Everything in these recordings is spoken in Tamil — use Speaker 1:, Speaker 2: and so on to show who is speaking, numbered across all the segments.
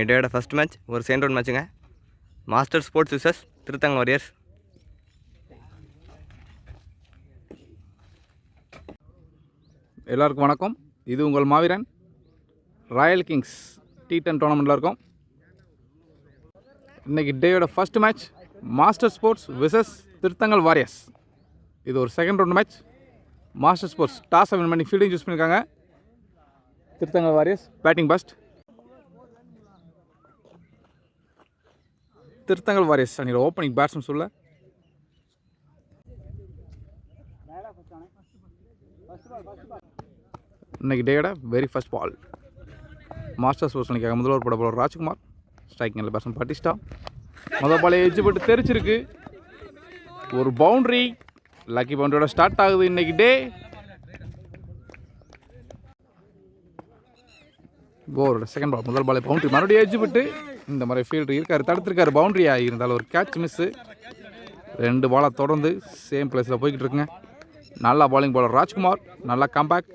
Speaker 1: இன்றைக்கி டேயோட ஃபஸ்ட் மேட்ச் ஒரு செகண்ட் ரவுண்ட் மேட்சுங்க. Master Sports versus Thiruthangal Warriors.
Speaker 2: எல்லாருக்கும் வணக்கம். இது உங்கள் மாவீரன். ராயல் கிங்ஸ் T10 டோர்னமெண்ட்டில் இருக்கோம். இன்றைக்கி டேயோட first match Master Sports versus Thiruthangal Warriors. இது ஒரு second round match. Master Sports toss win பண்ணி ஃபீல்டிங் சூஸ் பண்ணியிருக்காங்க. Thiruthangal Warriors batting first. Thiruthangal Warriors அணியோட ஓப்பனிங் பேட்ஸ்மேன் சொல்ல இன்னைக்கு டேயோட very first ball. Master Sports அணிக்காக முதல் ஓவர் போட போல ராஜ்குமார். Striking batsman Batista. முதல் பால் எஜ்ஜு போட்டு தெரிச்சிருக்கு. ஒரு பவுண்ட்ரி. லக்கி பவுண்டரியோட ஸ்டார்ட் ஆகுது இன்னைக்கு டே. ஓவரோட செகண்ட் பால். முதல் பால் பவுண்ட்ரி, மறுபடியும் எஜ்ஜு விட்டு இந்த மாதிரி ஃபீல்டர் இருக்காரு, தடுத்துருக்காரு. பவுண்ட்ரியாக இருந்தாலும் ஒரு கேட்ச் மிஸ்ஸு. 2 பாலாக தொடர்ந்து சேம் பிளேஸில் போய்கிட்டு இருக்குங்க. நல்லா பாலிங் போலர் ராஜ்குமார். நல்லா கம்பேக்.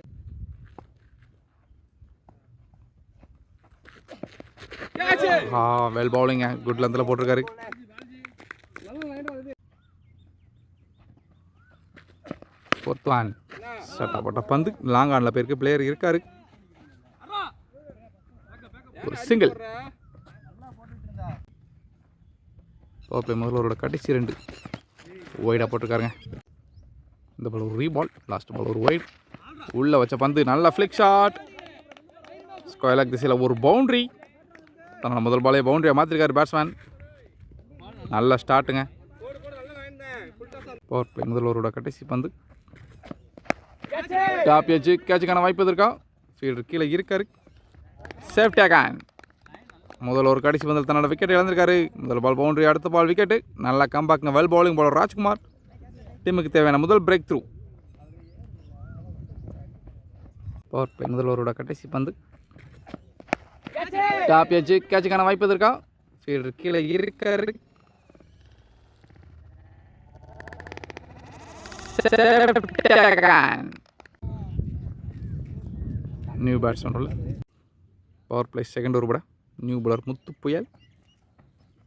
Speaker 2: வெல் பவுலிங்க. குட் லென்த்தில் போட்டிருக்காரு. Fourth one. சட்டா போட்ட பந்து லாங் ஆனில் போயிருக்கு. பிளேயர் இருக்காரு. ஒரு சிங்கிள். பவர் முதல்வரோட கடைசி 2 ஒய்டாக போட்டிருக்காருங்க. இந்த பால் ஒரு ரீபால். லாஸ்ட் பால் ஒரு ஒய்ட். உள்ளே வச்ச பந்து நல்ல ஃப்ளிக் ஷாட். ஸ்கொயர் லெக் திசையில் ஒரு பவுண்ட்ரி. தன்னோட முதல் பாலே பவுண்ட்ரியாக மாற்றிருக்காரு பேட்ஸ்மேன். நல்ல ஸ்டார்ட்டுங்க. பவர் பிளே முதல்வரோட கடைசி பந்து டாப் எட்ஜ். கேட்சுக்கான வாய்ப்பு இருக்கா? ஃபீல்டர் கீழே இருக்காரு. சேஃப்டி அகான். முதல்ல ஒரு கடைசி பந்தில் தன்னோட விக்கெட் இழந்திருக்காரு. முதல் பால் பவுண்டரி, அடுத்த பால் விக்கெட்டு. நல்லா கம்பேக்ங்க. Well bowling bowler Rajkumar. டீமுக்கு தேவையான முதல் பிரேக் த்ரூ. பவர் பிளே முதல்வரோட கடைசி பந்து டாப் எட்ஜ். கேட்சுக்கான வாய்ப்பு இருக்கா? ஃபீல்டர் கீழே இருக்காரு. நியூ பேட்ஸ்மேன் உள்ள power play second over. New bowler Muthu Puyal.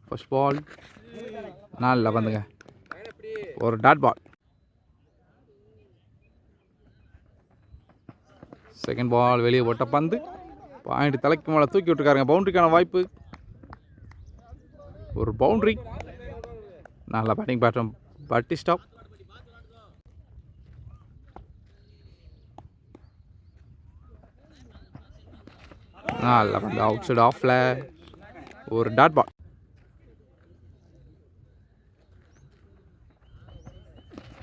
Speaker 2: First பால் நல்லா வந்துங்க. ஒரு டாட் பால். செகண்ட் பால் வெளியே போட்ட பந்து பாயிண்ட் தலைக்கு மேலே தூக்கி விட்டுருக்காருங்க. பவுண்டரிக்கான வாய்ப்பு. ஒரு பவுண்டரி. நல்லா பேட்டிங் பேட்ஸ்மேன் பட்டிஸ்டா. நல்லா வந்து அவுட் சைடு ஆஃப்ல ஒரு dot ball.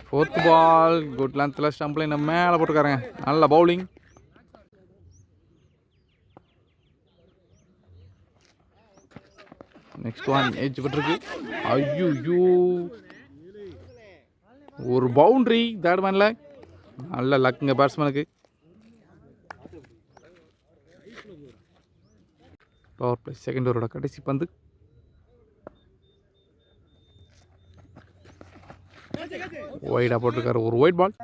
Speaker 2: Fourth ball good லென்த்தில் ஸ்டம்ப் லைன் மேலே போட்டுருக்காருங்க. நல்ல பவுலிங். நெக்ஸ்ட் ஒன் எட்ஜ் விட்டுருக்கு. ஐயோ, ஒரு பவுண்டரி தேர்ட் மேனில். நல்ல லக்குங்க பேட்ஸ்மேனுக்கு. பவர் பிளே செகண்ட் ஓவரோட கடைசி பந்து ஒய்டாக போட்டிருக்காரு. ஒரு ஒயிட் பால்.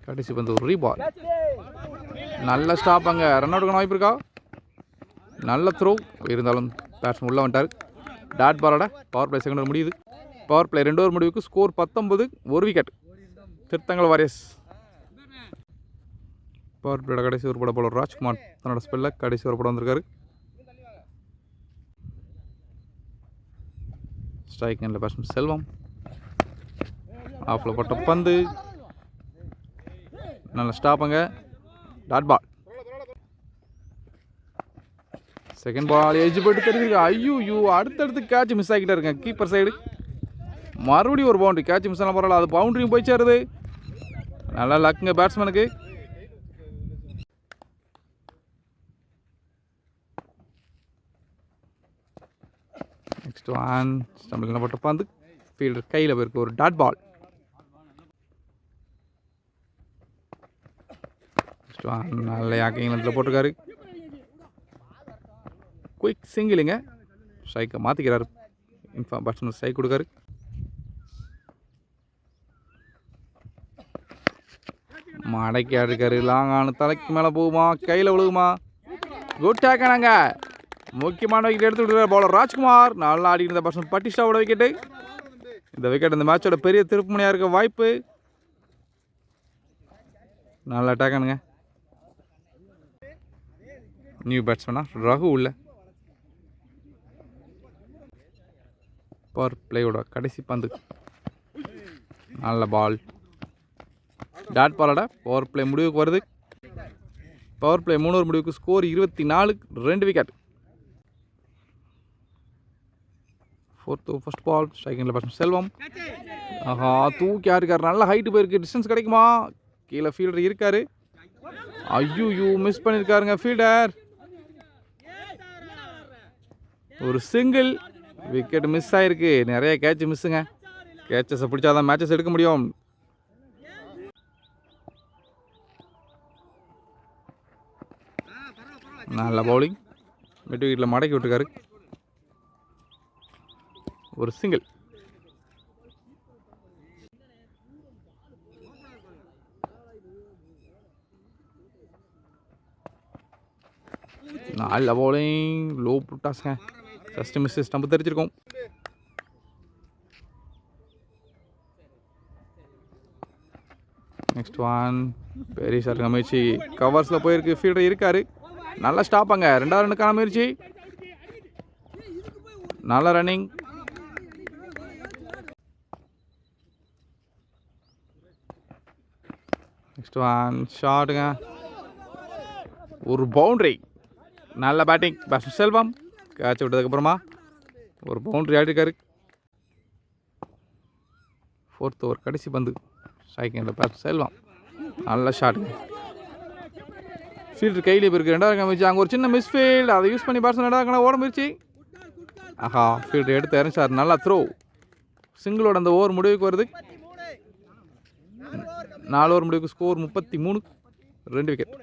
Speaker 2: கடைசி பந்து ஒரு ரீபால். நல்ல ஸ்டாப். அங்கே ரன் அவுட்டுக்கான வாய்ப்பு இருக்கா? நல்ல த்ரோ இருந்தாலும் பேட்ஸ்மேன் உள்ள வந்துட்டார். டாட் பாலோட பவர் பிளே செகண்ட் ஓவர் முடியுது. பவர் பிளே 2 ஓவர் முடிவுக்கு ஸ்கோர் 19. ஒரு விக்கெட் திருத்தங்கல் வாரியர்ஸ். பவர் பிளேயோட கடைசி ஒரு பட போல ராஜ்குமார் தன்னோட ஸ்பெல்லில் கடைசி ஒரு படம் வந்திருக்காரு. ஸ்ட்ரைக் எண்டில் பேட்ஸ்மேன் செல்வம். ஆஃபில் போட்ட பந்து நல்ல ஸ்டாப்புங்க. Dot ball. Second ball edge போட்டு தெரிஞ்சிருக்கு. ஐயோ, அடுத்தடுத்து கேட்ச் மிஸ் ஆகிட்டே இருக்குங்க. கீப்பர் சைடு மறுபடியும் ஒரு பவுண்டரி. கேட்ச் மிஸ் ஆனால் பரவாயில்ல, அது பவுண்டரியும் போய் சேருது. நல்லா லக்குங்க பேட்ஸ்மேனுக்கு. நெக்ஸ்ட் ஒன் ஸ்டம்பில் போட்ட பந்து ஃபீல்டர் கையில் போயிருக்கு. ஒரு டாட் பால். நெக்ஸ்ட் ஒன் நல்ல யாக்கிங் லென்த்தில் போட்டிருக்காரு. குயிக் சிங்கிளுங்க. ஸ்ட்ரைக்கை மாற்றிக்கிறாரு. இன்ஃபார்ம் பேட்ஸ்மேன் ஸ்ட்ரைக் கொடுக்காரு. மடக்கி அடிக்காரு. லாங்கானு தலைக்கு மேலே போகுமா, கையில் விழுகுமா? குட் டேக்கனாங்க. முக்கியமான விக்கெட் எடுத்து விட்டுருக்கார் பவுலர் ராஜ்குமார். நல்லா ஆடிட்டு இருந்த பர்சன் பட்டிஷாவோட விக்கெட்டு. இந்த விக்கெட் இந்த மேட்சோட பெரிய திருப்புமுனையாக இருக்க வாய்ப்பு. நல்லா டேக்கனுங்க. நியூ பேட்ஸ்மேனா ரகு உள்ள பவர் பிளேயோட கடைசி பந்து. நல்ல பால். டாட் பாலோட பவர் பிளே முடிவுக்கு வருது. பவர் பிளே 3 முடிவுக்கு ஸ்கோர் 24, 2 விக்கெட். ஃபர்ஸ்ட் பால் ஸ்ட்ரைக்கிங்கில் பேட்ஸ்மேன் செல்வம். ஆஹா, தூக்கி இருக்கார். நல்ல ஹைட்டு போயிருக்கு. டிஸ்டன்ஸ் கிடைக்குமா? கீழே ஃபீல்டர் இருக்காரு. ஐயோ, மிஸ் பண்ணியிருக்காருங்க ஃபீல்டர். ஒரு சிங்கிள் விக்கெட் மிஸ் ஆகிருக்கு. நிறைய கேட்ச் மிஸ்ஸுங்க. கேட்சஸை பிடிச்சாதான் மேட்சஸ் எடுக்க முடியும். நல்ல பவுலிங். மிட் விக்கெட்டில் மடக்கி விட்டுருக்காரு. ஒரு சிங்கிள். நல்ல பவுலிங். லோ புட்டாஸுங்க. ஜஸ்ட் மிஸ்ஸஸ் நம்ம தெரிஞ்சிருக்கோம். நெக்ஸ்ட் ஒன் பெரிய ஷாட்டுங்க. முயற்சி கவர்ஸில் போயிருக்கு. ஃபீல்டர் இருக்காரு. நல்லா ஸ்டாப்பாங்க. 2வது ரன்னுக்கான முயற்சி. நல்ல ரன்னிங். நெக்ஸ்ட் ஒன் ஷாட்டுங்க. ஒரு பவுண்ட்ரி. நல்ல பேட்டிங் பேட்ஸ்மேன் செல்வம். கேட்ச் விட்டதுக்கப்புறமா ஒரு பவுண்ட்ரி ஆடிருக்காரு. 4th ஓவர் கடைசி பந்து. ஸ்ட்ரைக்கிங்கில் பேட்ஸ்மேன் செல்வம். நல்ல ஷாட்டுங்க. ஃபீல்டர் கையிலே போயிருக்கு. 2வது ரன் முயற்சி. அங்கே ஒரு சின்ன மிஸ் ஃபீல்டு. அதை யூஸ் பண்ணி பேட்ஸ்மேன் 2வது ரன் ஓட முயற்சி. ஆஹா, ஃபீல்டர் எடுத்து இறஞ்சார். நல்லா த்ரோ. சிங்கிளோட அந்த ஓவர் முடிவுக்கு வருது. 4 ஓவர் முடிவுக்கு ஸ்கோர் 33, 2 விக்கெட்.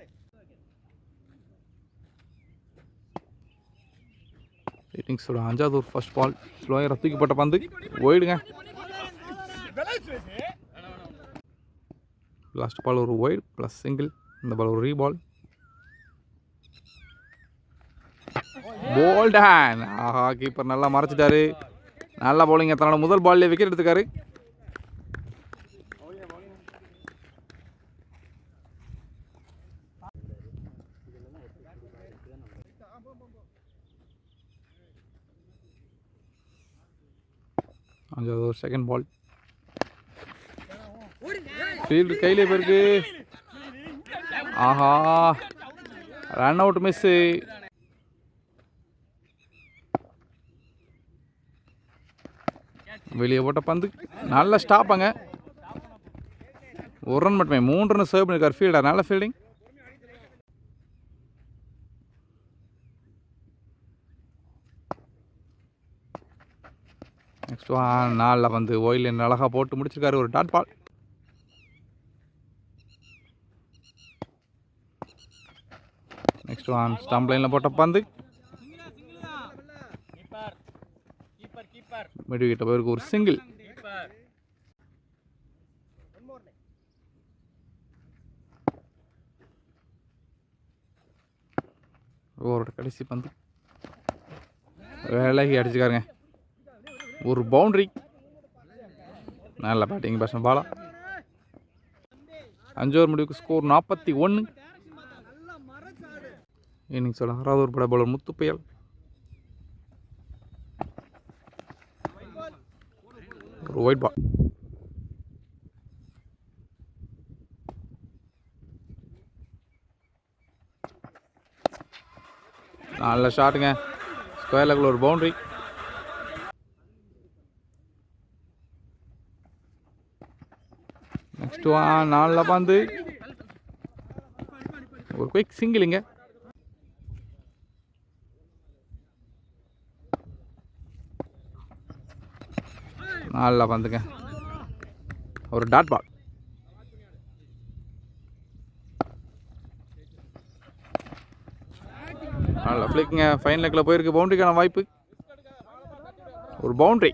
Speaker 2: இன்னிங்ஸோட 5வது ஓவர் ஃபர்ஸ்ட் பால். ஸ்லோயராக தூக்கிப்பட்ட பந்து. ஒய்டுங்க. லாஸ்ட் பால் ஒரு ஒய்டு ப்ளஸ் சிங்கிள். இந்த பால் ஒரு ரீபால். போல்ட் ஹேண்ட். ஆஹா, கீப்பர் நல்லா மறைச்சிட்டாரு. நல்லா பவுலிங்க. தன்னோட முதல் பால்லே விக்கெட் எடுத்துக்காரு. அஞ்சாவது ஒரு செகண்ட் பால். ஃபீல்டு கையிலே போயிருக்கு. ஆஹா, ரன் அவுட் மிஸ்ஸு. வெளியே போட்ட பந்து. நல்ல ஸ்டாப்பாங்க. ஒரு ரன் மட்டுமே. 3 ரன் சர்வ் பண்ணியிருக்கார் ஃபீல்டர். நல்ல ஃபீல்டிங். Next one. நாளில் வந்து ஒயில் அழகாக போட்டு முடிச்சிருக்காரு. ஒரு dot ball. Next one stump லைனில் போட்ட பந்து. மிட் விக்கெட் போயிருக்கு. ஒரு சிங்கிள். ஓவரோட கடைசி பந்து. விலகி அடிச்சுக்காருங்க. ஒரு பவுண்ட்ரி. நல்ல பேட்டிங் பேட்ஸ்மேன் பாலா. 5 ஓவர் முடிவுக்கு ஸ்கோர் 41. இன்னிங்ஸோட 6வது ஓவர் பட பவுலர் முத்துப்பயல். ஒரு ஒயிட் பால். நல்ல ஷாட்டுங்க. ஸ்கொயர் லெக்கில் ஒரு பவுண்ட்ரி. Next one. நல்ல பந்து. ஒரு குயிக் சிங்கிளுங்க. நல்லா பந்துங்க. ஒரு டாட் பால். நல்லா ஃப்ளிக்குங்க. ஃபைன் லெக்கில் போயிருக்கு. பவுண்ட்ரிக்கான வாய்ப்பு. ஒரு பவுண்ட்ரி.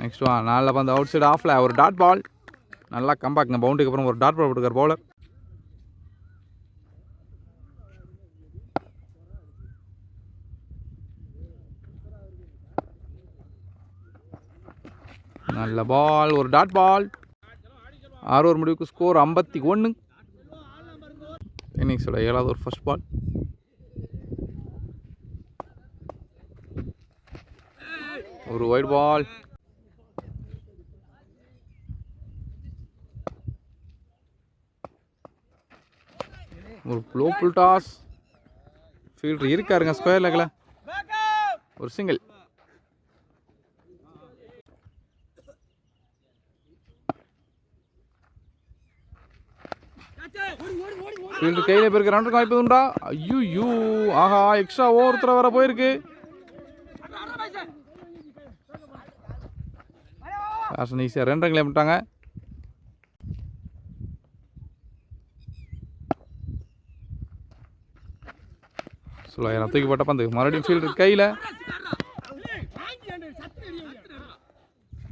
Speaker 2: நெக்ஸ்ட் ஒன் நல்லா பந்து அவுட் சைடு ஆஃபில் ஒரு டாட் பால். நல்லா கம்பேக்ங்க. பவுண்டரிக்கு அப்புறம் ஒரு டாட் பால் போட்டுக்கார் பவுலர். நல்ல பால், ஒரு டாட் பால். 6 ஓவர் முடிவுக்கு ஸ்கோர் 51. இன்னிங்ஸோட 7வது ஒரு ஃபர்ஸ்ட் பால். ஒரு ஒயிட் பால். ஒரு ப்ளோ புல் டாஸ். ஃபீல்டர் இருக்காருங்க ஸ்கொயர் லெக்கில். ஒரு சிங்கிள். ஃபீல்டு கையில் போயிருக்க ரன்னுக்கு வாய்ப்பு உண்டா? ஐயோ, ஆஹா, எக்ஸ்ட்ரா ஒருத்தர வர போயிருக்கு. ஈஸியாக 2 ரன் விட்டாங்க. சொல்லாயிரம் தூக்கி போட்ட பந்து மறுபடியும் ஃபீல்டு கையில்.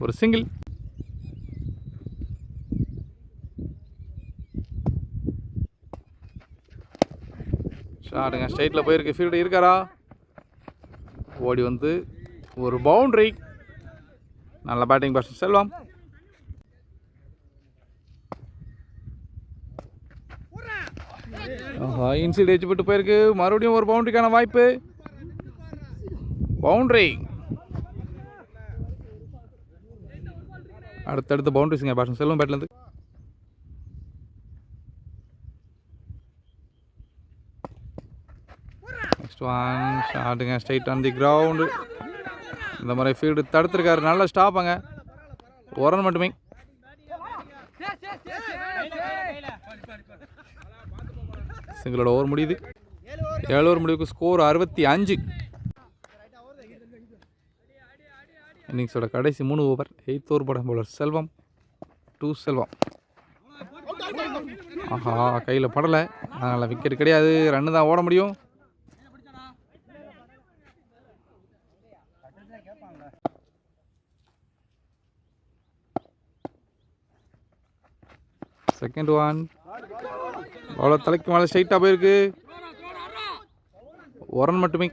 Speaker 2: ஒரு சிங்கிள். ஷாட்டுங்க ஸ்ட்ரைட்டில் போயிருக்கு. ஃபீல்டு இருக்காரா? ஓடி வந்து ஒரு பவுண்டரி. நல்ல பேட்டிங் பேட்ஸ்மேன் செல்வம். இன்சைட் எட்ஜ் போட்டு போயிருக்கு. மறுபடியும் ஒரு பவுண்டரிக்கான வாய்ப்பு. பவுண்டரி. அடுத்தடுத்து பவுண்டரிஸுங்க பேட்ஸ்மேன் செல்வம் பேட்லேருந்து. நெக்ஸ்ட் ஒன் ஷாட்டுங்க ஸ்ட்ரைட் ஆன் தி கிரவுண்டு. இந்த மாதிரி ஃபீல்டு தடுத்துருக்காரு. நல்ல ஸ்டாப்பாங்க. ஒரு ரன் மட்டுமே. சிங்கிளோட ஓவர் முடியுது. 7 ஓவர் முடிவுக்கு ஸ்கோர் 65. இன்னிங்ஸோட கடைசி 3 ஓவர். 8th ஓவர் போட பவுலர் செல்வம். 2 செல்வம். ஆஹா, கையில் படலை. அதனால் விக்கெட் கிடையாது. ரன்னு தான் ஓட முடியும். Second one. பவுலர் தலைக்கு மேலே ஸ்ட்ரைட்டாக போயிருக்கு. ஒரு ரன் மட்டுமே.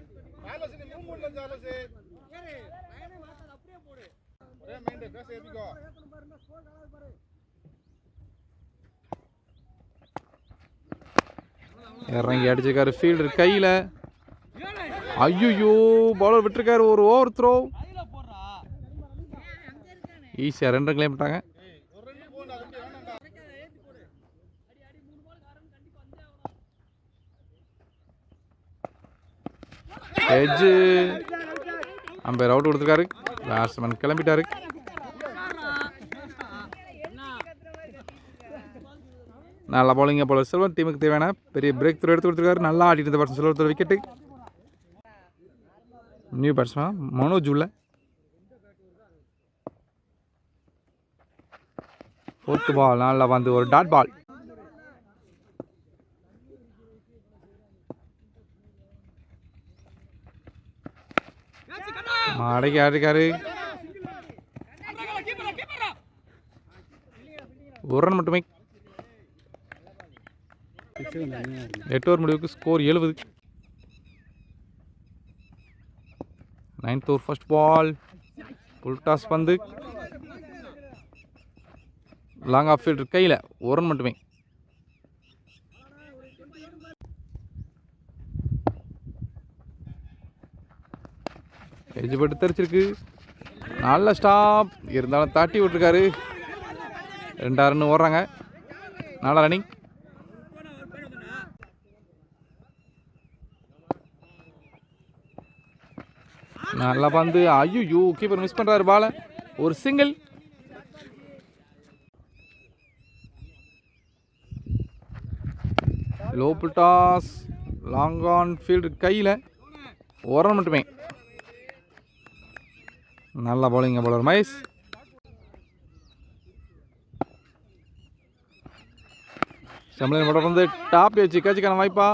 Speaker 2: இறங்கி அடிச்சிருக்காரு ஃபீல்டர் கையில். ஐயோ, பவுலர் விட்டுருக்காரு. ஒரு ஓவர் த்ரோ. ஈஸியாக 2 ரன் கிளைம் பண்ணிட்டாங்க. எட்ஜு. அம்பையர் அவுட் கொடுத்துருக்காரு. பேட்ஸ்மேன் கிளம்பிட்டாரு. நல்லா பவுலிங்க பவுலர் செல்வம். டீமுக்கு தேவையான பெரிய பிரேக் த்ரூ எடுத்து கொடுத்துருக்காரு. நல்லா ஆடிட்டு இருந்த பேட்ஸ்மேன் செல்வத்தோட விக்கெட்டு. நியூ பேட்ஸ்மேன் மனோஜ் உள்ள. 4th பால். நல்லா வந்து ஒரு டாட் பால். அடக்கி ஆடிருக்காரு. ஒரு ரன் மட்டுமே. 8 ஓவர் முடிவுக்கு score 70. 9th over first ball. Full toss பந்து. லாங் ஆஃப் ஃபீல்டர் கையில். ஒரு ரன் மட்டுமே. எஜ் போட்டு தெரிச்சிருக்கு. நல்ல ஸ்டாப். இருந்தாலும் தாட்டி விட்டுருக்காரு. 2 ரன் ஓடுறாங்க. நல்ல ரன்னிங். நல்லா பந்து. ஐயோ, கீப்பர் மிஸ் பண்ணுறாரு பாலை. ஒரு single. Low pull toss. Long on field கையில். ஒரு ரன் மட்டுமே. நல்லா பவுலிங்க பவுலர் மகேஷ். செம்லின் படம் வந்து டாப் வச்சு கேட்சுக்கான வாய்ப்பா.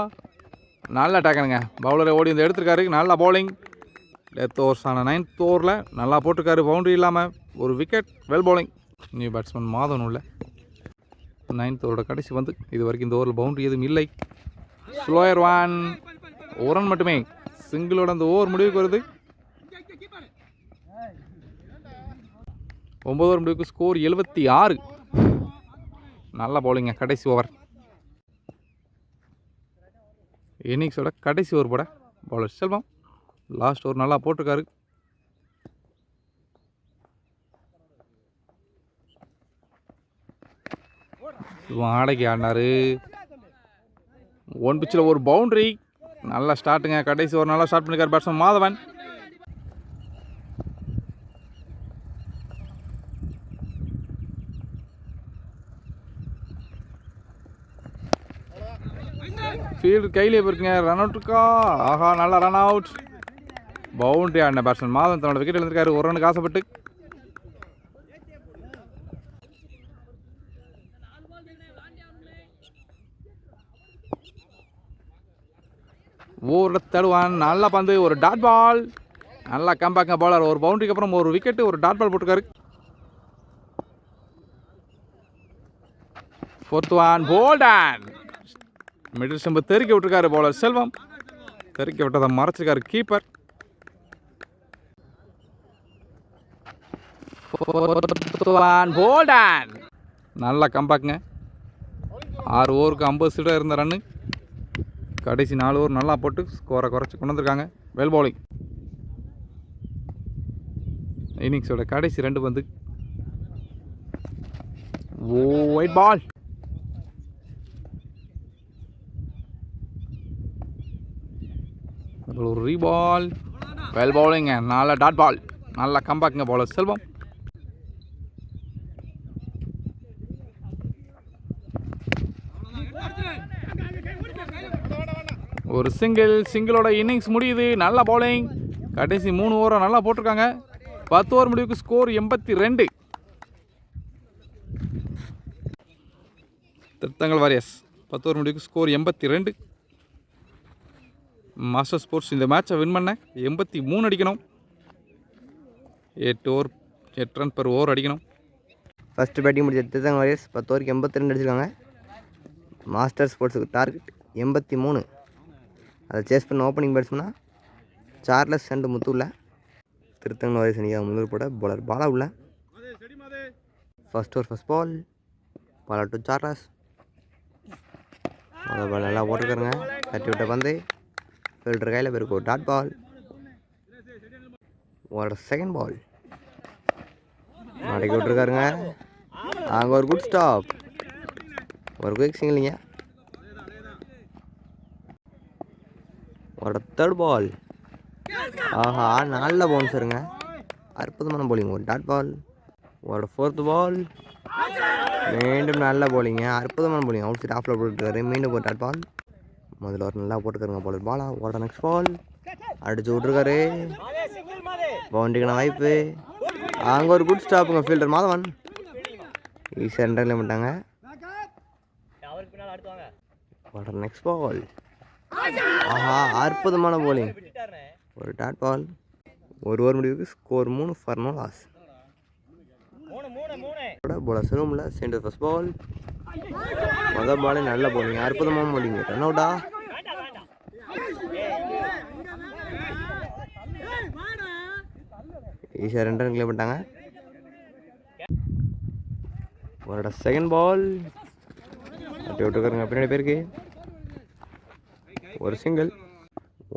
Speaker 2: நல்லா அட்டாக்கணுங்க. பவுலரை ஓடி வந்து எடுத்துருக்காரு. நல்லா பவுலிங். டெத் ஓவர்ஸ் ஆன 9th ஓவரில் நல்லா போட்டிருக்காரு. பவுண்டரி இல்லாமல். ஒரு wicket. Well bowling. New batsman Madhavan உள்ள 9th ஓவரோட கடைசி வந்து இது வரைக்கும் இந்த ஓவரில் பவுண்டரி எதுவும் இல்லை. ஸ்லோயர் ஒன், ஒரு ரன் மட்டுமே. சிங்கிளோட அந்த ஓவர் முடிவுக்கு வருது. 9 ஓவர் முடிவுக்கு ஸ்கோர் 76. நல்ல பவுலிங்க கடைசி ஓவர். இன்னிங்ஸோட கடைசி ஓவர் போட பவுலர் செல்வம் லாஸ்ட் ஓவர் நல்லா போட்டிருக்காரு. ஆடைக்கு ஆடினாரு. 1 பிச்சில் ஒரு பவுண்டரி. நல்லா ஸ்டார்ட்டுங்க. கடைசி ஓவர் நல்லா ஸ்டார்ட் பண்ணியிருக்காரு பேட்ஸ்மேன் மாதவன். ஃபீல்டு கையிலே போயிருக்குங்க. ரன் அவுட் இருக்கா? ஆஹா, நல்லா ரன் அவுட். பவுண்டரி ஆடின பேட்ஸ்மேன் மாதவன் தன்னோட விக்கெட் எழுந்திருக்காரு 1 ரனுக்கு ஆசைப்பட்டு. ஓவர் தடுவான். நல்ல பந்து, ஒரு டாட் பால். நல்லா கம்பேக் பாலர். ஒரு பவுண்டரிக்கு அப்புறம் ஒரு விக்கெட்டு, ஒரு டாட் பால் போட்டுருக்காரு. 4th one Bolton. Middle stump தெறிக்க விட்டுருக்காரு பவுலர் செல்வம். தெறிக்க விட்டதை மறைச்சிருக்காரு கீப்பர். 4th one Bolton. நல்லா கம்பேக்குங்க. 6 ஓவருக்கு 50 இருந்த ரன்னு கடைசி 4 ஓவர் நல்லா போட்டு ஸ்கோரை குறைச்சி கொண்டு வந்திருக்காங்க. Well bowling. இன்னிங்ஸோட கடைசி 2 பந்து. White ball. ஒரு ரீபால். வெல் பவுலிங்க. நல்ல டாட் பால். நல்லா கம்பேக்குங்க பவுலர் செல்வம். ஒரு சிங்கிளோட இன்னிங்ஸ் முடியுது. நல்ல பவுலிங். கடைசி 3 ஓவரை நல்லா போட்டிருக்காங்க. 10 ஓவர் முடிவுக்கு ஸ்கோர் 82. திருத்தங்கல் வாரியர்ஸ் 10 ஓவர் முடிவுக்கு ஸ்கோர் 82. மாஸ்டர் ஸ்போர்ட்ஸ் இந்த மேட்சை வின் பண்ண 83 அடிக்கணும். 8 ரன் பெர் ஓவர் அடிக்கணும்.
Speaker 1: ஃபஸ்ட்டு பேட்டிங் முடிச்ச திருத்தங்கல் வாரியர்ஸ் 10 ஓவருக்கு 82 அடிச்சிருக்காங்க. மாஸ்டர் ஸ்போர்ட்ஸுக்கு டார்கெட் 83. அதை சேஸ் பண்ண ஓப்பனிங் பேட்ஸ்மனா சார்லஸ் அண்ட் முத்துள்ள. திருத்தங்கல் வாரியர்ஸ் அணியாக முதல் போட பவுலர் பாலா உள்ள. First over first ball. Bala to Charles. முதல் பால் நல்லா போட்டுருக்காருங்க. தட்டி விட்ட பந்து ஃபீல்டர் கையில் போயிருக்கு. ஒரு டாட் பால். ஒரு செகண்ட் பால் அடக்கி விட்டுருக்காருங்க. அங்கே ஒரு குட் ஸ்டாப். ஒரு குயிக் சிங்கிளிங்க. ஒரு தேர்ட் பால். ஆஹா, நல்ல பவுன்சருங்க. அற்புதமான பவுலிங். ஒரு டாட் பால். ஒரு 4th பால். மீண்டும் நல்ல பவுலிங்க. அற்புதமான பவுலிங். அவுட் சைட் ஆஃபில் போட்டுருக்காரு. மீண்டும் ஒரு டாட் பால். முதல்ல ஒரு நல்லா போட்டுருக்காருங்க பவுலர் பாலா. ஒரு நெக்ஸ்ட் பால் அடிச்சு விட்ருக்காரு. பவுண்டரிக்கான வாய்ப்பு. அங்கே ஒரு குட் ஸ்டாப்புங்க ஃபீல்டர் மாதவன். ஈஸியாக ரெண்டரில் பண்ணிட்டாங்க. ஒரு நெக்ஸ்ட் பால். ஆஹா, அற்புதமான பவுலிங். ஒரு டாட் பால். ஒரு ஓவர் முடிவுக்கு score 3 for no loss. Bowler செல்வம்ல சென்டர் ஃபர்ஸ்ட் பால். முதல் பாலே நல்ல பவுலிங். அற்புதமான பவுலிங். ரன் அவுட்டா? ஈஸியாக 2 ரன் கிளியர் பண்ணிட்டாங்க. ஒரு செகண்ட் பால் அப்படி விட்டுருக்காருங்க பின்னாடி பேருக்கு. ஒரு சிங்கிள்.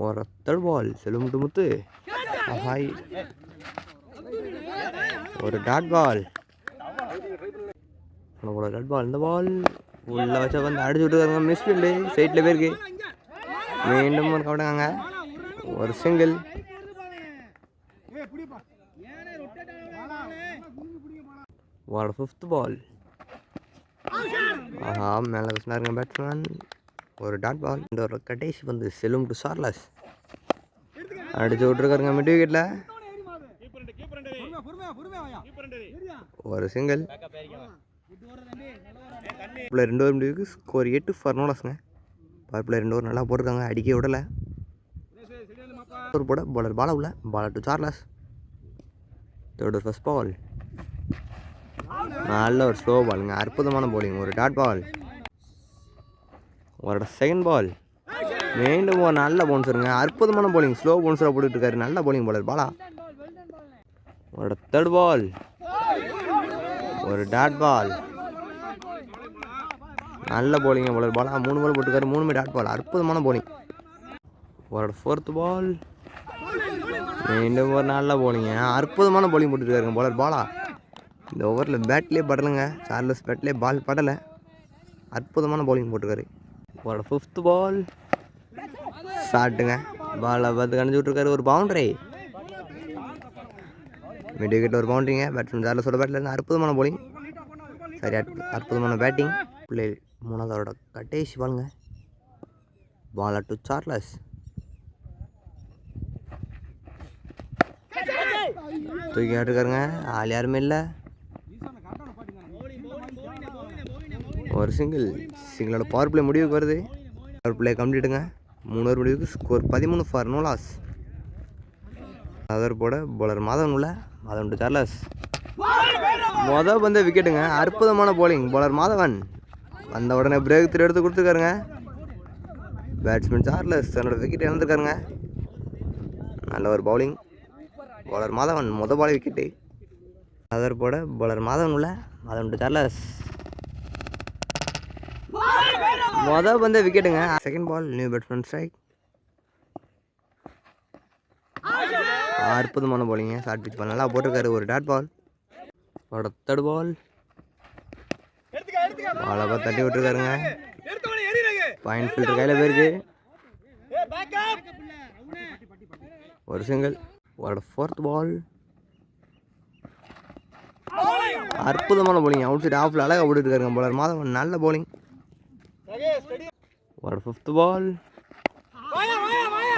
Speaker 1: ஒரு third ball. Selvam to Muthu. Hi. ஒரு டாட் பால். ஒரு டாட் பால். இந்த பால் உள்ள வச்சா வந்து அடிச்சு விட்டுருக்காங்க. மிஸ் ஃபீல்டு சைட்டில் போயிருக்கு. மீண்டும் ஒரு கவுட்டாங்க. ஒரு சிங்கிள். ஒரு 5th பால். ஆஹா, மேலே வச்சுனாருங்க பேட்ஸ்மேன். ஒரு டாட் பால். இந்த ஒரு கடைசி வந்து செல்வம் டு சார்லஸ். அடிச்சு விட்ருக்காருங்க மிட் விக்கெட்டில். ஒரு சிங்கிள். 2 ஓவர் முடிவுக்கு ஸ்கோர் 8 ஃபார் நோ லாஸ்ங்க. பவர் பிளே 2 ஓவர் நல்லா போட்டிருக்காங்க. அடிக்க விடலை. ஒரு போட பவுலர் பாலா உள்ள. Bala to Charles. Third over first ball. நல்ல ஒரு ஸ்லோ பாலுங்க, அற்புதமான bowling. ஒரு டாட் பால். ஒரு செகண்ட் பால். மீண்டும் ஒரு நல்ல பவுன்சருங்க, அற்புதமான bowling. ஸ்லோ பவுன்சராக போட்டுட்டு இருக்காரு, நல்ல bowling பாலர் பாலா. ஒரு தேர்ட் பால். ஒரு டாட் பால். நல்ல bowling பாலர் பாலா. 3 பால் போட்டுருக்காரு, 3மே டாட் பால், அற்புதமான bowling. ஒரு ஃபோர்த் பால். மீண்டும் ஒரு நல்ல bowling, அற்புதமான bowling போட்டுருக்காருங்க பாலர் பாலா. இந்த ஓவரில் பேட்லேயே படலைங்க, சார்லஸ் பேட்லேயே பால் படலை, அற்புதமான bowling போட்டிருக்காரு. ஒரு ஃபிஃப்த் பால். ஷாட்டுங்க, பாலை பார்த்து கணிச்சு விட்ருக்காரு, ஒரு பவுண்டரி. மிட் விக்கெட்டில் ஒரு பவுண்டரிங்க, பேட்ஸ்மேன் சார்லஸோட பேட்டில் இருந்து அற்புதமான bowling. சரி, அற்புதமான பேட்டிங். பிள்ளை 3வது அவரோட கடைசி பாலுங்க. Ball to Charles. தூக்கி ஆட்டுருக்காருங்க, ஆள் யாருமே இல்லை. ஒரு சிங்கிளோட பவர் பிளே முடிவுக்கு வருது. பவர் பிளே கம்ப்ளீட்டுங்க. 3 ஓவர் முடிவுக்கு score 13 for no loss. Other போட பவுலர் மாதவன் உள்ள, மாதவன் டு சார்லஸ். மொதல் பந்த விக்கெட்டுங்க, அற்புதமான bowling பவுலர் மாதவன். வந்த உடனே பிரேக் த்ரூ எடுத்து கொடுத்துருக்காருங்க. பேட்ஸ்மேன் சார்லஸ் தன்னோட விக்கெட் இழந்துருக்காருங்க. நல்ல ஒரு பவுலிங் பவுலர் மாதவன், மொதல் பால் விக்கெட்டு. அதர் போட பவுலர் மாதவன் உள்ள, மாதவன் டு சார்லஸ். மொதல் பந்த விக்கெட்டுங்க, second ball new batsman strike. அற்புதமான bowling, ஷார்ட் பிச் பால் நல்லா போட்டிருக்காரு, ஒரு டாட் பால். அவரோட தேர்ட் பால். பாலை பார்த்து தட்டி விட்டுருக்காருங்க, பாயிண்ட் ஃபில்டர் கையில் போயிருக்கு. ஒரு சிங்கிள். அவரோட ஃபோர்த் பால். அற்புதமான bowling, அவுட் சைட் ஆஃபில் அழகாக போட்டுருக்காருங்க பவுலர் மாதவன், நல்ல bowling. ஒரு ஃபிஃப்த் பால்.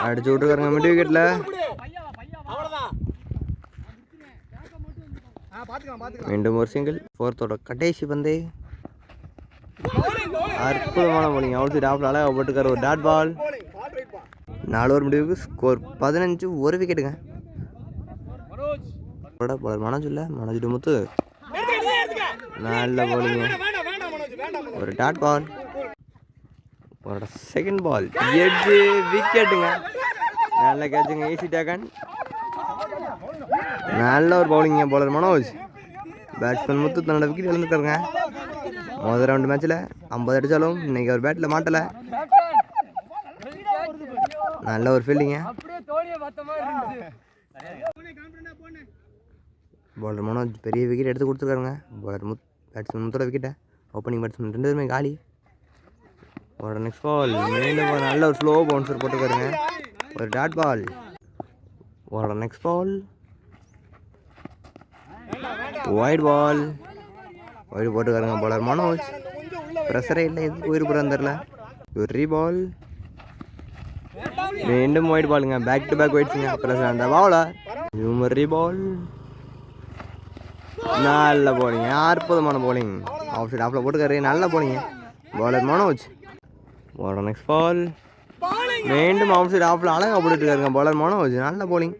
Speaker 1: அடிச்சு விட்டுருக்காருங்க மிட் விக்கெட்டில். மீண்டும் ஒரு சிங்கிள். ஃபோர்த்தோட கடைசி பந்து. அற்புதமான bowling, அவுட் சைட் ஆஃபில் அழகாக போட்டுருக்காரு, ஒரு டாட் பால். 4 ஓவர் முடிவுக்கு ஸ்கோர் 15, ஒரு விக்கெட்டுங்க. பவுலர் மனோஜ் இல்லை, மனோஜ் டு முத்து. நல்ல bowling, ஒரு டாட் பால். ஒரு செகண்ட் பால். எட்ஜு விக்கெட்டுங்க, நல்ல கேட்சுங்க, ஈஸி டேக்கன். நல்ல ஒரு பவுலிங்க பவுலர் மனோஜ். பேட்ஸ்மேன் முத்து தன்னோட விக்கெட் இழந்துட்டாருங்க. முதல் ரவுண்டு மேட்ச்சில் 50 அடித்தாலும் இன்னைக்கு அவர் பேட்டில் மாட்டலை. நல்ல ஒரு ஃபீல்டிங்க. பவுலர் மனோஜ் பெரிய விக்கெட் எடுத்து கொடுத்துருக்காருங்க. பேட்ஸ்மேன் முத்தோட விக்கெட்டை ஓப்பனிங் பேட்ஸ்மேன் 2 பேருமே காலி. ஒரு நெக்ஸ்ட் பால். மீண்டும் நல்ல ஒரு ஸ்லோ பவுன்சர் போட்டுருக்காருங்க, ஒரு டாட் பால். ஒரு next ball. Wide ball. Wide போட்டுருக்காருங்க பவுலர் மனோஜ். ப்ரெஷரே இல்லை, எதுக்கு உயிர் புறம் தெரில. ஒரு ரீபால். மீண்டும் ஒயிட் பாலுங்க, பேக் டு பேக் ஒயிட்ஸுங்க. ப்ரெஷர் அந்த பவுலர். ஹியூமர் ரீபால். நல்ல bowling, அற்புதமான bowling. ஆஃப் சைட் ஆஃபில் போட்டுக்காரு, நல்ல bowling பவுலர் மனோஜ். ஒரு நெக்ஸ்ட் பால். மீண்டும் ஆஃப் சைட் ஆஃபில் அழகாக போட்டுருக்காருங்க பவுலர் மனோஜ், நல்ல bowling.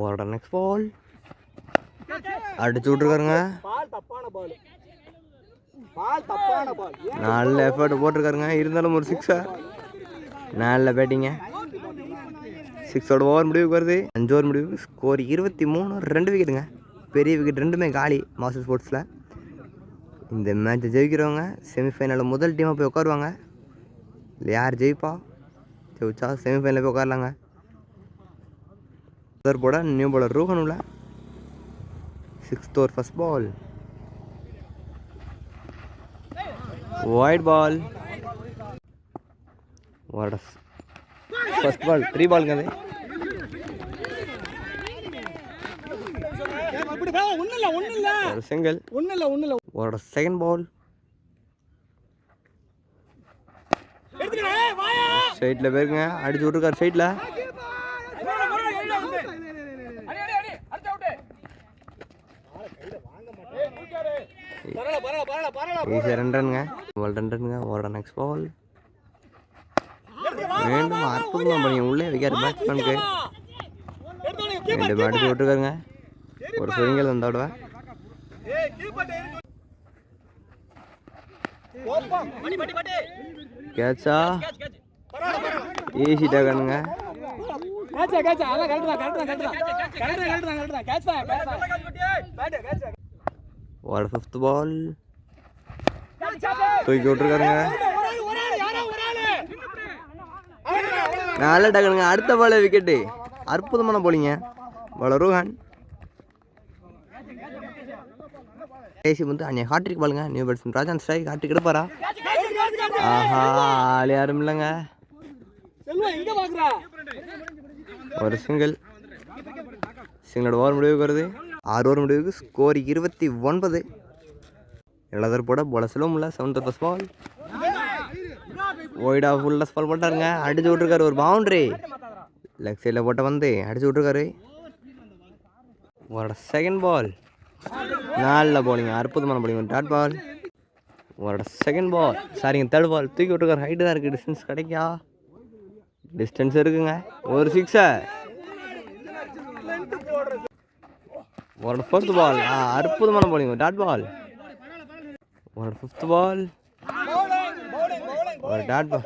Speaker 1: ஒரு நெக்ஸ்ட் பால். அடிச்சு விட்ருக்காருங்க, நல்ல எஃபர்ட் போட்டிருக்காருங்க. இருந்தாலும் ஒரு 6. நல்ல பேட்டிங்க. 6ஓட ஓவர் முடிவுக்கு வருது. 5 ஓவர் முடிவுக்கு ஸ்கோர் 23, 2 விக்கெட்டுங்க. பெரிய விக்கெட் 2மே காலி மாஸ்டர் ஸ்போர்ட்ஸில். இந்த மேட்ச்சை ஜெயிக்கிறவங்க செமிஃபைனலில் முதல் டீமாக போய் உட்காருவாங்க. இல்லை யார் ஜெயிப்பா, ஜெயிச்சா செமிஃபைனலில் போய் உட்காரலாங்க. அதர் போட நியூ பாலர் ரூஹன் உள்ள. 6th over first ball. Wide ball. First ball 3 பாலுங்க அது. ஒரு சிங்கிள். ஒரு செகண்ட் பால். ஸ்ட்ரைட்டில் போயிருங்க, அடிச்சு விட்ருக்காரு ஸ்ட்ரைட்டில். ஈஸியாக 2 ரன்னுங்க. 2 ரன்னுங்க. ஒரு நெக்ஸ்ட் பால். மீண்டும் அற்புதமாக பண்ணி உள்ளே வைக்காரு பேட்ஸ்மேனுக்கு. 2 அடிச்சு விட்டுருக்காருங்க. ஒரு சிங்கிள் அந்த விடுவேன். கேட்சா ஈஸி டேக்கனுங்க. ஒரு 5th பால் தூக்கி விட்டுருக்காருங்க. நல்ல டக்குனுங்க. அடுத்த பால் விக்கெட்டு. அற்புதமான போலிங்க. பாலர் ரோஹன். கடைசி வந்து அன்னைய ஹாட்ரிக் பாலுங்க. New batsman Rajan strike. Hat trick எடுப்பாரா? ஆஹா, ஆள் யாரும் இல்லைங்க. ஒரு சிங்கிள். சிங்கிளோட ஓவர் முடிவுக்கு வருது. 6 ஓவர் முடிவுக்கு. ஸ்கோர் 29. எல்லாத்தர் போட போல செலவும் 7th ஃபர்ஸ்ட் பால். ஒய்டா ஃபுல்லாக பால் போட்டாருங்க. அடிச்சு விட்ருக்காரு. ஒரு பவுண்ட்ரி லெக் சைடில் போட்ட வந்து அடிச்சு விட்ருக்காரு. ஒரு செகண்ட் பால். நல்ல போலிங்க. அற்புதமான போலிங்க. Dot ball. ஒரு செகண்ட் பால். சாரிங்க, தேர்ட் பால். தூக்கி விட்ருக்காரு. ஹைட்டு தான் இருக்குது. டிஸ்டன்ஸ் கிடைக்கா? டிஸ்டன்ஸ் இருக்குங்க. ஒரு 6. ஒரு 4th பால். அற்புதமான போலிங்க. Dot ball. ஒரு 5th பால். ஒரு டாட் பால்.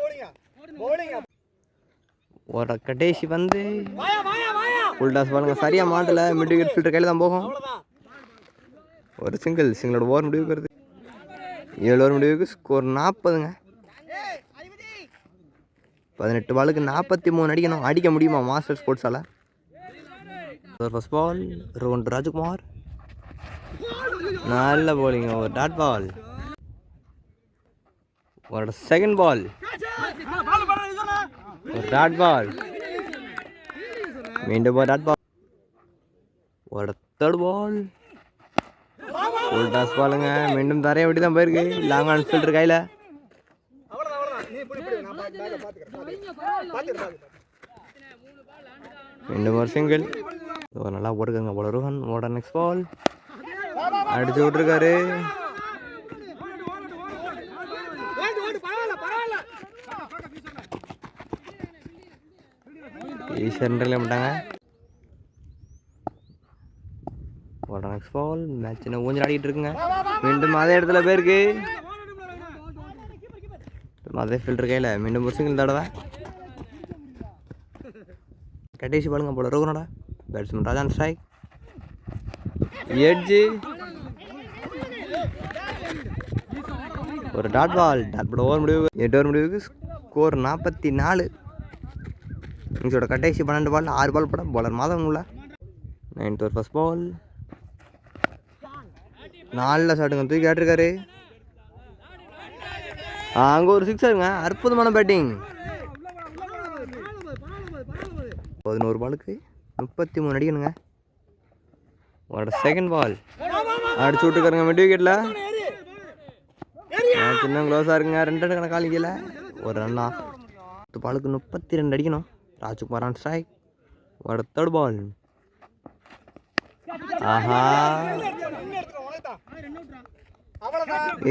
Speaker 1: ஒரு கடைசி வந்து ஃபுல் டாஸ் பாருங்க. சரியாக மாட்டல. மிட் விக்கெட் ஃபில்டர் கையில் தான் போகும். ஒரு சிங்கிளோட ஓவர் முடிவுக்கு வருது. 7 ஓவர் முடிவுக்கு. ஸ்கோர் 40ங்க. 18 பாலுக்கு 43 அடிக்கணும். அடிக்க முடியுமா மாஸ்டர் ஸ்போர்ட்ஸால்? First ball. ரோஹன் ராஜ்குமார். நல்ல போலிங்க. ஒரு டாட் பால். ஒரு செகண்ட் பால். ஒரு டாட் பால். மீண்டும் ஒரு டாட் பால். ஒரு தேர்ட் பால். ஃபுல் டாஸ் பாலுங்க. மீண்டும் தரையை விட்டு தான் போயிருக்கு. லாங் ஆன் ஃபில்டர் கையில். மீண்டும் ஒரு சிங்கிள். நல்லா போட்டுக்கங்க போல ரோஹன். ஓட நெக்ஸ்ட் பால். அடிச்சு விட்டுருக்காரு. சென்டரில் மாட்டாங்க. ஓட நெக்ஸ்ட் பால். மேட்ச் என்ன ஊஞ்சல் ஆடிட்டு இருக்குங்க. மீண்டும் அதே இடத்துல போயிருக்கு. அதே ஃபில்டர் கையில். மீண்டும் ஒரு சிங்கிள் தடவை. கடைசி பாலுங்க போல ரோஹனோட. Batsman Rajan strike. எட்ஜு. ஒரு dot ball. Dot ball. Over முடிவு 8 ஓவர் முடிவுக்கு. ஸ்கோர் 44. இங்கோட கடைசி 12 பால். 6 பால் போட பாலர் மாதம் உள்ள. 9th over first ball. நல்ல ஷாட்டுங்க. தூக்கி ஆட்டிருக்காரு. அங்கே ஒரு 6 அற்புதமான பேட்டிங். 11 பாலுக்கு 33 அடிக்கணுங்க. ஒரு செகண்ட் பால். அடிச்சு விட்டுருக்காருங்க மிட் விக்கெட்டில். சின்ன க்ளோஸாக இருக்குங்க. 2 ரன் கணக்கு காலிக்கல. ஒரு ரன்னா. 10 பாலுக்கு 32 அடிக்கணும். Rajkumar on strike. ஒரு தேர்ட் பால். ஆஹா,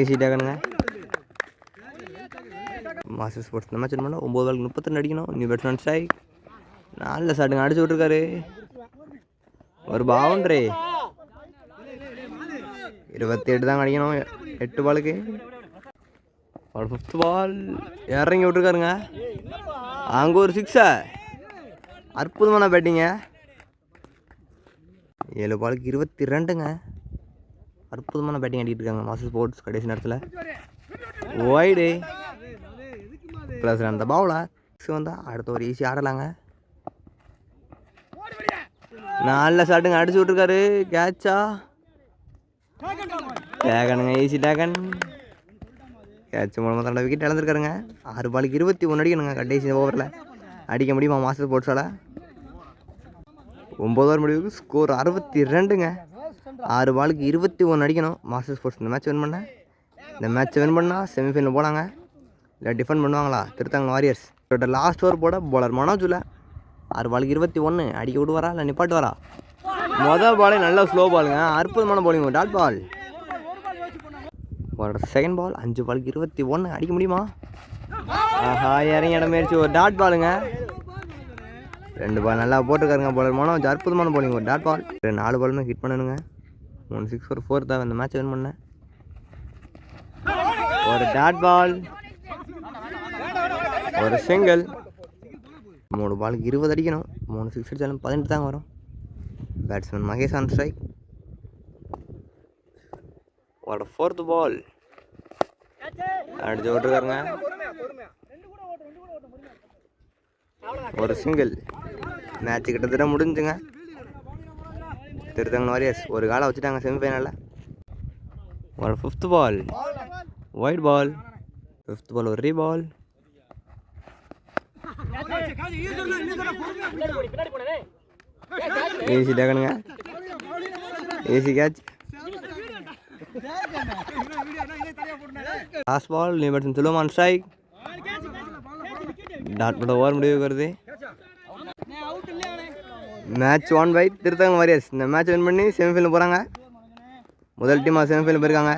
Speaker 1: ஈஸி டேக்கனுங்க. மாஸ்டர் ஸ்போர்ட்ஸ் இந்த மேட்ச் பண்ண 9 பாலுக்கு 32 அடிக்கணும். New batsman strike. நல்ல ஷாட்டுங்க. அடிச்சு விட்ருக்காரு. ஒரு பவுண்ட்ரி. 28 தாங்க அடிக்கணும் 8 பாலுக்கு. ஒரு 5th பால். இறங்கி விட்ருக்காருங்க. அங்கே ஒரு 6. அற்புதமான பேட்டிங்க. 7 பாலுக்கு 22ங்க. அற்புதமான பேட்டிங் அடிக்கிட்டு இருக்காங்க மாஸ்டர் ஸ்போர்ட்ஸ் கடைசி நேரத்தில். ஒய்டு ப்ளஸ் அந்த பவுலர் வந்தால் அடுத்த ஒரு ஈஸி ஆடலாங்க. நல்ல ஷாட்டுங்க. அடிச்சு விட்ருக்காரு. கேட்சா? டேகனுங்க. ஈஸி டேகன். கேட்ச் மூலமாக தன்னோட விக்கெட் இழந்திருக்காருங்க. 6 பாலுக்கு 21 அடிக்கணுங்க கடைசி ஓவரில். அடிக்க முடியுமா மாஸ்டர் ஸ்போர்ட்ஸால்? 9 ஓவர் முடிவுக்கு. ஸ்கோர் 62ங்க. 6 பாலுக்கு 21 அடிக்கணும் மாஸ்டர் ஸ்போர்ட்ஸ் இந்த மேட்ச் வின் பண்ண. இந்த மேட்ச் வின் பண்ணால் செமிஃபைனல் போனாங்க. இல்லை டிஃபெண்ட் பண்ணுவாங்களா திருத்தாங்க வாரியர்ஸ். லாஸ்ட் ஓவர் போட போலர் மனோஜில் 6 பாலுக்கு 21 அடிக்க விடுவாரா இல்லை நிப்பாட்டு வரா? மொதல் பாலே நல்ல ஸ்லோ பாலுங்க. அற்புதமான பாலிங். Dot ball. ஒரு செகண்ட் பால். 5 பாலுக்கு 21 அடிக்க முடியுமா? ஆஹா, இறங்கி இடம் முயற்சி. ஒரு டாட் பாலுங்க. 2 பால் நல்லா போட்டுருக்காருங்க பவுலர் மனோஜ். அற்புதமான bowling. ஒரு டாட் பால். 4 பாலுமே ஹிட் பண்ணணுங்க. 3 6 ஒரு 4 தான் இந்த மேட்ச் வின் பண்ணேன். ஒரு டாட் பால், ஒரு சிங்கிள். 3 பாலுக்கு 20 அடிக்கணும். 3 6 அடித்தாலும் 18 தாங்க வரும். Batsman Mahesh on strike. ஒரு 4th பால் அடிச்சு விட்டுருக்காருங்க. ஒரு சிங்கிள். மேட்ச் கிட்டத்தட்ட முடிஞ்சுங்க. திருத்தங்கன் வாரியர்ஸ் ஒரு காலை வச்சுட்டாங்க செமிஃபைனலில். ஒரு 5th பால் ஒயிட் பால். 5th பால் ஒரு ரீபால். ஈஸி டேக்கனுங்க. Easy catch. Last ball new batsman Solomon strike. Dot போட ஓவர் முடிவுக்கு வருது. Match 1 by Thiruthangan warriors. இந்த மேட்ச் வின் பண்ணி செமிஃபைனல் போகிறாங்க. முதல் டீமாக செமிஃபைனல் போயிருக்காங்க.